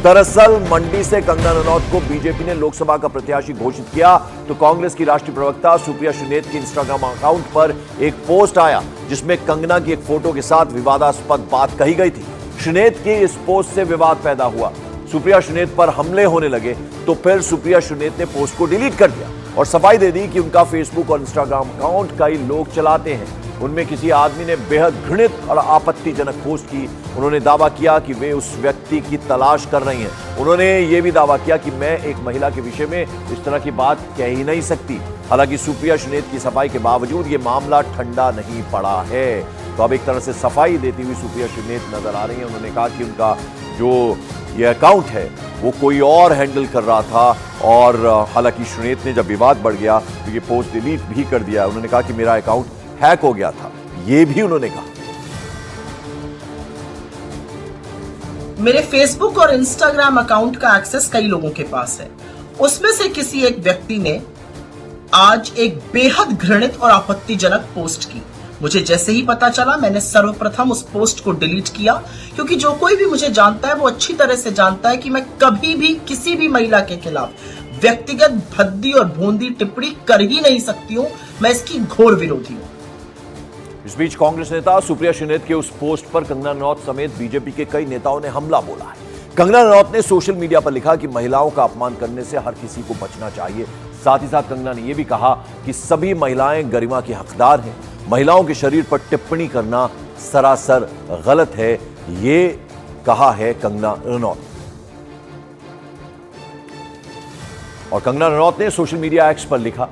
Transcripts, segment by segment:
दरअसल मंडी से कंगना रनौत को बीजेपी ने लोकसभा का प्रत्याशी घोषित किया तो कांग्रेस की राष्ट्रीय प्रवक्ता सुप्रिया शुनेत के इंस्टाग्राम अकाउंट पर एक पोस्ट आया जिसमें कंगना की एक फोटो के साथ विवादास्पद बात कही गई थी। शुनेत की इस पोस्ट से विवाद पैदा हुआ, सुप्रिया शुनेत पर हमले होने लगे तो फिर सुप्रिया शुनेत ने पोस्ट को डिलीट कर दिया और सफाई दे दी कि उनका फेसबुक और इंस्टाग्राम अकाउंट कई लोग चलाते हैं। उनमें किसी आदमी ने बेहद घृणित और आपत्तिजनक पोस्ट की। उन्होंने दावा किया कि वे उस व्यक्ति की तलाश कर रही हैं। उन्होंने ये भी दावा किया कि मैं एक महिला के विषय में इस तरह की बात कह ही नहीं सकती। हालांकि सुप्रिया शुनेत की सफाई के बावजूद ये मामला ठंडा नहीं पड़ा है। तो अब एक तरह से सफाई देती हुई सुप्रिया शुनेत नजर आ रही है। उन्होंने कहा कि उनका जो ये अकाउंट है वो कोई और हैंडल कर रहा था और हालांकि शुनेत ने जब विवाद बढ़ गया तो ये पोस्ट डिलीट भी कर दिया। उन्होंने कहा कि मेरा अकाउंट हैक हो गया था, ये भी उन्होंने कहा। मेरे फेसबुक और इंस्टाग्राम अकाउंट का एक्सेस कई लोगों के पास है। उसमें से किसी एक व्यक्ति ने आज एक बेहद घृणित और आपत्तिजनक पोस्ट की। मुझे जैसे ही पता चला मैंने सर्वप्रथम उस पोस्ट को डिलीट किया, क्योंकि जो कोई भी मुझे जानता है वो अच्छी तरह से जानता है कि मैं कभी भी किसी भी महिला के खिलाफ व्यक्तिगत भद्दी और भोंदी टिप्पणी कर ही नहीं सकती हूं। मैं इसकी घोर विरोधी हूं। इस बीच कांग्रेस नेता सुप्रिया शुनेत के उस पोस्ट पर कंगना रनौत समेत बीजेपी के कई नेताओं ने हमला बोला है। कंगना रनौत ने सोशल मीडिया पर लिखा कि महिलाओं का अपमान करने से हर किसी को बचना चाहिए। साथ ही साथ कंगना ने यह भी कहा कि सभी महिलाएं गरिमा की हकदार हैं। महिलाओं के शरीर पर टिप्पणी करना सरासर गलत है, ये कहा है कंगना रनौत। और कंगना रनौत ने सोशल मीडिया एक्स पर लिखा,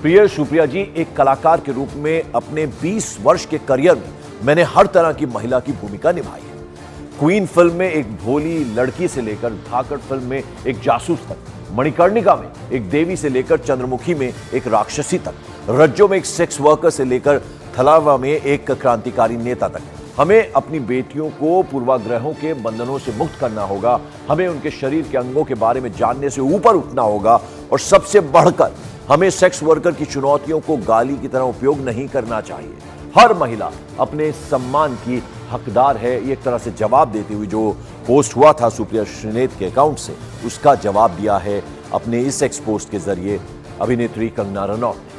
प्रिय सुप्रिया जी, एक कलाकार के रूप में अपने 20 वर्ष के करियर में मैंने हर तरह की महिला की भूमिका निभाई है। क्वीन फिल्म में एक भोली लड़की से लेकर धाकड़ फिल्म में एक जासूस तक, मणिकर्णिका में एक देवी से लेकर चंद्रमुखी में एक राक्षसी तक, रज्जो में एक सेक्स वर्कर से लेकर थलावा में एक क्रांतिकारी नेता तक। हमें अपनी बेटियों को पूर्वाग्रहों के बंधनों से मुक्त करना होगा। हमें उनके शरीर के अंगों के बारे में जानने से ऊपर उठना होगा और सबसे बढ़कर हमें सेक्स वर्कर की चुनौतियों को गाली की तरह उपयोग नहीं करना चाहिए। हर महिला अपने सम्मान की हकदार है। ये एक तरह से जवाब देती हुई जो पोस्ट हुआ था सुप्रिया शुनेत के अकाउंट से, उसका जवाब दिया है अपने इस एक्स पोस्ट के जरिए अभिनेत्री कंगना रनौत ने।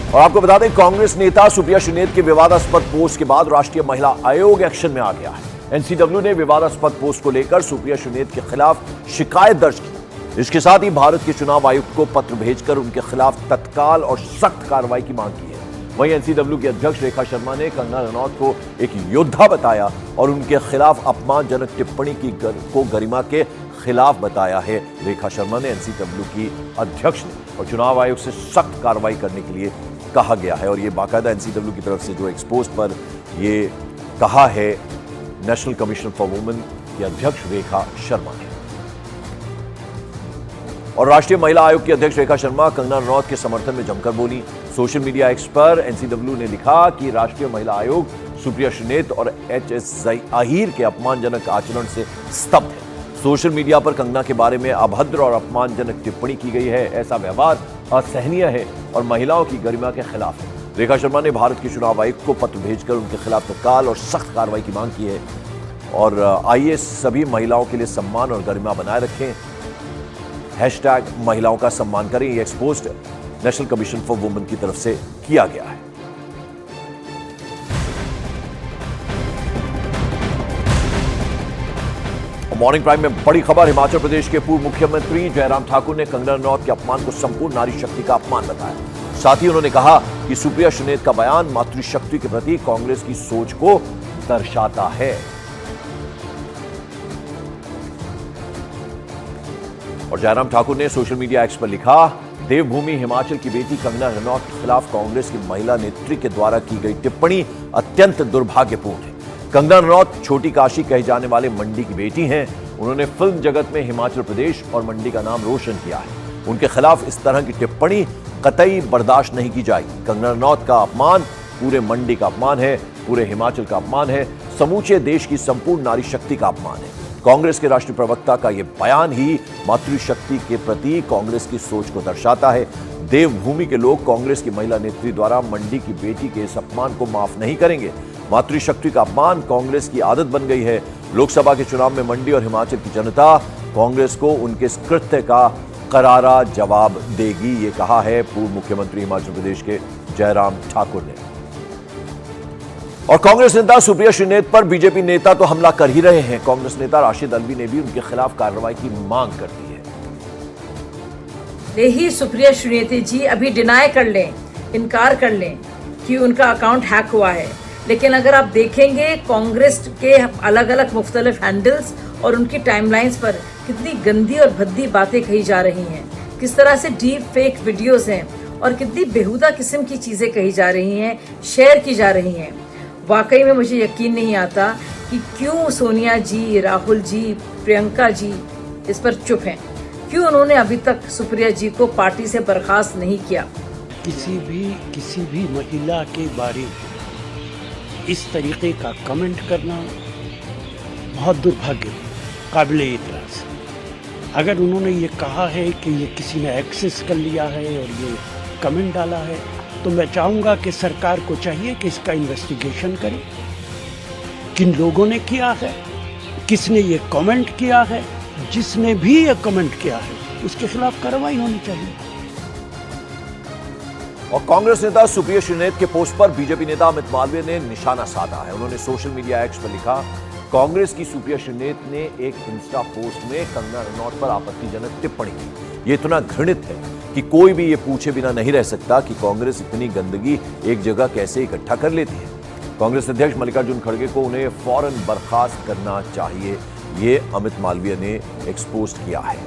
और आपको बता दें, कांग्रेस नेता सुप्रिया शुनेत के विवादास्पद पोस्ट के बाद राष्ट्रीय महिला आयोग एक्शन में आ गया है। एनसीडब्ल्यू ने विवादास्पद पोस्ट को लेकर सुप्रिया शुनेत के खिलाफ शिकायत दर्ज की। इसके साथ ही भारत के चुनाव आयुक्त को पत्र भेजकर उनके खिलाफ तत्काल और सख्त कार्रवाई की मांग की है। वहीं एनसीडब्ल्यू की अध्यक्ष रेखा शर्मा ने कंगना रनौत को एक योद्धा बताया और उनके खिलाफ अपमानजनक टिप्पणी को गरिमा के खिलाफ बताया है। रेखा शर्मा ने एनसीडब्ल्यू की अध्यक्ष ने और चुनाव आयोग से सख्त कार्रवाई करने के लिए कहा गया है। और यह बाकायदा एनसीडब्ल्यू की तरफ से जो एक्सपोज पर यह कहा है नेशनल कमीशन फॉर वुमेन की अध्यक्ष रेखा शर्मा ने। और राष्ट्रीय महिला आयोग की अध्यक्ष रेखा शर्मा कंगना रनौत के समर्थन में जमकर बोली। सोशल मीडिया एक्स पर एनसीडब्ल्यू ने लिखा कि राष्ट्रीय महिला आयोग सुप्रिया शुनेत और एचएस अहीर के अपमानजनक आचरण से स्तब्ध है। सोशल मीडिया पर कंगना के बारे में अभद्र और अपमानजनक टिप्पणी की गई है। ऐसा व्यवहार असहनीय है और महिलाओं की गरिमा के खिलाफ है। रेखा शर्मा ने भारत के चुनाव आयुक्त को पत्र भेजकर उनके खिलाफ तत्काल और सख्त कार्रवाई की मांग की है। और आइए सभी महिलाओं के लिए सम्मान और गरिमा बनाए रखें। हैशटैग महिलाओं का सम्मान करें। ये expose national commission for women की तरफ से किया गया है। मॉर्निंग प्राइम में बड़ी खबर, हिमाचल प्रदेश के पूर्व मुख्यमंत्री जयराम ठाकुर ने कंगना रनौत के अपमान को संपूर्ण नारी शक्ति का अपमान बताया। साथ ही उन्होंने कहा कि सुप्रिया शुनेत का बयान मातृशक्ति के प्रति कांग्रेस की सोच को दर्शाता है। और जयराम ठाकुर ने सोशल मीडिया एक्स पर लिखा, देवभूमि हिमाचल की बेटी कंगना रनौत के खिलाफ कांग्रेस की महिला नेत्री के द्वारा की गई टिप्पणी अत्यंत दुर्भाग्यपूर्ण है। कंगना रनौत छोटी काशी कहे जाने वाले मंडी की बेटी हैं। उन्होंने फिल्म जगत में हिमाचल प्रदेश और मंडी का नाम रोशन किया है। उनके खिलाफ इस तरह की टिप्पणी कतई बर्दाश्त नहीं की जाएगी। कंगना रनौत का अपमान पूरे मंडी का अपमान है, पूरे हिमाचल का अपमान है, समूचे देश की संपूर्ण नारी शक्ति का अपमान है। कांग्रेस के राष्ट्रीय प्रवक्ता का यह बयान ही मातृशक्ति के प्रति कांग्रेस की सोच को दर्शाता है। देवभूमि के लोग कांग्रेस की महिला नेत्री द्वारा मंडी की बेटी के इस अपमान को माफ नहीं करेंगे। मातृशक्ति का अपमान कांग्रेस की आदत बन गई है। लोकसभा के चुनाव में मंडी और हिमाचल की जनता कांग्रेस को उनके इस कृत्य का करारा जवाब देगी, ये कहा है पूर्व मुख्यमंत्री हिमाचल प्रदेश के जयराम ठाकुर ने। और कांग्रेस नेता सुप्रिया श्रीनेत पर बीजेपी नेता तो हमला कर ही रहे हैं। कांग्रेस नेता राशिद अल्वी ने भी उनके खिलाफ कार्रवाई की मांग कर दी है। यही सुप्रिया श्रीनेत जी अभी डिनाई कर लें, इनकार कर लें कि उनका अकाउंट हैक हुआ है, लेकिन अगर आप देखेंगे कांग्रेस के अलग अलग मुख्तलिफ हैंडल्स और उनकी टाइमलाइंस पर कितनी गंदी और भद्दी बातें कही जा रही हैं, किस तरह से डीप फेक वीडियोस हैं और कितनी बेहुदा किस्म की चीज़ें कही जा रही हैं, शेयर की जा रही हैं। वाकई में मुझे यकीन नहीं आता कि क्यों सोनिया जी, राहुल जी, प्रियंका जी इस पर चुप हैं, क्यों उन्होंने अभी तक सुप्रिया जी को पार्टी से बर्खास्त नहीं किया। किसी भी महिला के बारे में इस तरीके का कमेंट करना बहुत दुर्भाग्य, काबिल एतराज़। अगर उन्होंने ये कहा है कि ये किसी ने एक्सेस कर लिया है और ये कमेंट डाला है, तो मैं चाहूँगा कि सरकार को चाहिए कि इसका इन्वेस्टिगेशन करे, किन लोगों ने किया है, किसने ये कमेंट किया है, जिसने भी ये कमेंट किया है उसके खिलाफ कार्रवाई होनी चाहिए। और कांग्रेस नेता सुप्रिया श्रीनेत के पोस्ट पर बीजेपी नेता अमित मालवीय ने निशाना साधा है। उन्होंने सोशल मीडिया एक्स पर लिखा, कांग्रेस की सुप्रिया श्रीनेत ने एक इंस्टा पोस्ट में कंगना रनौत पर आपत्तिजनक टिप्पणी की। ये इतना घृणित है कि कोई भी ये पूछे बिना नहीं रह सकता कि कांग्रेस इतनी गंदगी एक जगह कैसे इकट्ठा कर लेती है। कांग्रेस अध्यक्ष मल्लिकार्जुन खड़गे को उन्हें फौरन बर्खास्त करना चाहिए, ये अमित मालवीय ने एक्सपोज किया है।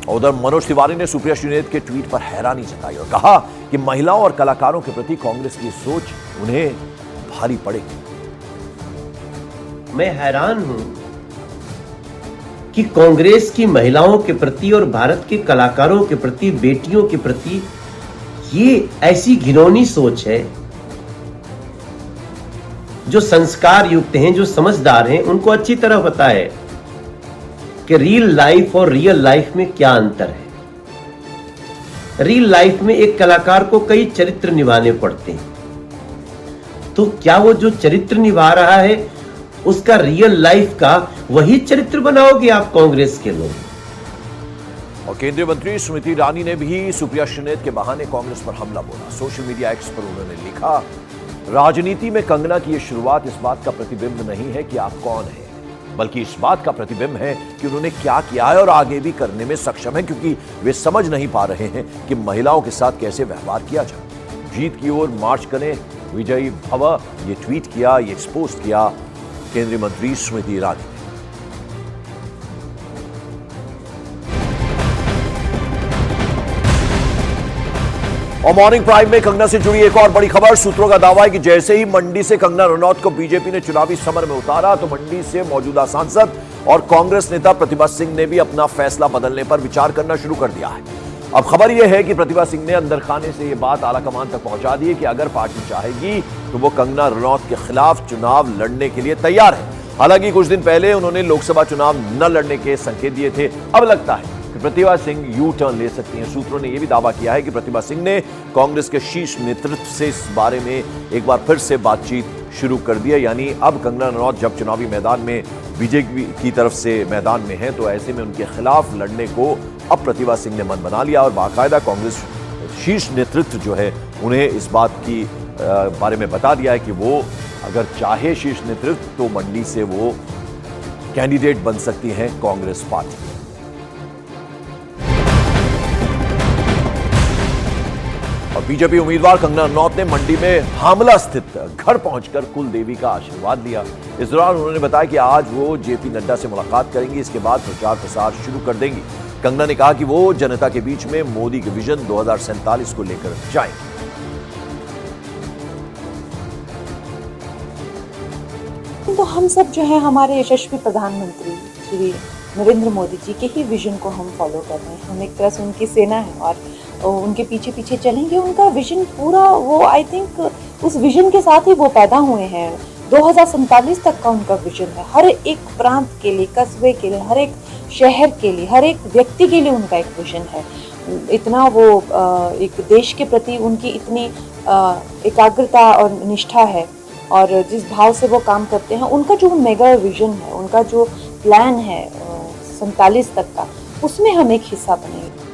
उधर मनोज तिवारी ने सुप्रिया श्रीनेत के ट्वीट पर हैरानी जताई और कहा कि महिलाओं और कलाकारों के प्रति कांग्रेस की सोच उन्हें भारी पड़ेगी। मैं हैरान हूं कि कांग्रेस की महिलाओं के प्रति और भारत के कलाकारों के प्रति, बेटियों के प्रति ये ऐसी घिनौनी सोच है। जो संस्कार युक्त हैं, जो समझदार हैं, उनको अच्छी तरह पता है कि रियल लाइफ और रियल लाइफ में क्या अंतर है। रियल लाइफ में एक कलाकार को कई चरित्र निभाने पड़ते हैं, तो क्या वो जो चरित्र निभा रहा है उसका रियल लाइफ का वही चरित्र बनाओगे आप कांग्रेस के लोग? और केंद्रीय मंत्री स्मृति ईरानी ने भी सुप्रिया श्रीनेत के बहाने कांग्रेस पर हमला बोला। सोशल मीडिया एक्स पर उन्होंने लिखा, राजनीति में कंगना की यह शुरुआत इस बात का प्रतिबिंब नहीं है कि आप कौन हैं, बल्कि इस बात का प्रतिबिंब है कि उन्होंने क्या किया है और आगे भी करने में सक्षम है, क्योंकि वे समझ नहीं पा रहे हैं कि महिलाओं के साथ कैसे व्यवहार किया जाए। जीत की ओर मार्च करें, विजयी भव, ये ट्वीट किया, ये एक्सपोज किया केंद्रीय मंत्री स्मृति ईरानी ने। और मॉर्निंग प्राइम में कंगना से जुड़ी एक और बड़ी खबर। सूत्रों का दावा है कि जैसे ही मंडी से कंगना रनौत को बीजेपी ने चुनावी समर में उतारा, तो मंडी से मौजूदा सांसद और कांग्रेस नेता प्रतिभा सिंह ने भी अपना फैसला बदलने पर विचार करना शुरू कर दिया है। अब खबर यह है कि प्रतिभा सिंह ने अंदर खाने से यह बात आलाकमान तक पहुंचा दी है कि अगर पार्टी चाहेगी तो वो कंगना रनौत के खिलाफ चुनाव लड़ने के लिए तैयार है। हालांकि कुछ दिन पहले उन्होंने लोकसभा चुनाव न लड़ने के संकेत दिए थे। अब लगता है कि प्रतिभा सिंह यू टर्न ले सकती हैं। सूत्रों ने यह भी दावा किया है कि प्रतिभा सिंह ने कांग्रेस के शीर्ष नेतृत्व से इस बारे में एक बार फिर से बातचीत शुरू कर दी है। यानी अब कंगना रनौत जब चुनावी मैदान में बीजेपी की तरफ से मैदान में है, तो ऐसे में उनके खिलाफ लड़ने को अब प्रतिभा सिंह ने मन बना लिया और बाकायदा कांग्रेस शीर्ष नेतृत्व जो है उन्हें इस बात की बारे में बता दिया है कि वो अगर चाहे शीर्ष नेतृत्व तो मंडी से वो कैंडिडेट बन सकती हैं कांग्रेस पार्टी। और बीजेपी उम्मीदवार कंगना रनौत ने मंडी में हामला स्थित घर पहुंचकर कुल देवी का आशीर्वाद लिया। इस दौरान उन्होंने बताया कि आज वो जेपी नड्डा से मुलाकात करेंगी, इसके बाद प्रचार प्रसार शुरू कर देंगी। कंगना ने कहा कि वो जनता के बीच में मोदी के विजन 2047 को लेकर जाएंगे। तो हम सब जो है हमारे यशस्वी प्रधानमंत्री श्री नरेंद्र मोदी जी के ही विजन को हम फॉलो कर रहे हैं। हम एक तरह से उनकी सेना है और उनके पीछे पीछे चलेंगे। उनका विजन पूरा, वो आई थिंक उस विजन के साथ ही वो पैदा हुए हैं। 2047 तक का उनका विजन है। हर एक प्रांत के लिए, कस्बे के लिए, हर एक शहर के लिए, हर एक व्यक्ति के लिए उनका एक विजन है। इतना वो एक देश के प्रति उनकी इतनी एकाग्रता और निष्ठा है और जिस भाव से वो काम करते हैं, उनका जो मेगा विजन है, उनका जो प्लान है 47 तक का, उसमें हम एक हिस्सा बनेंगे।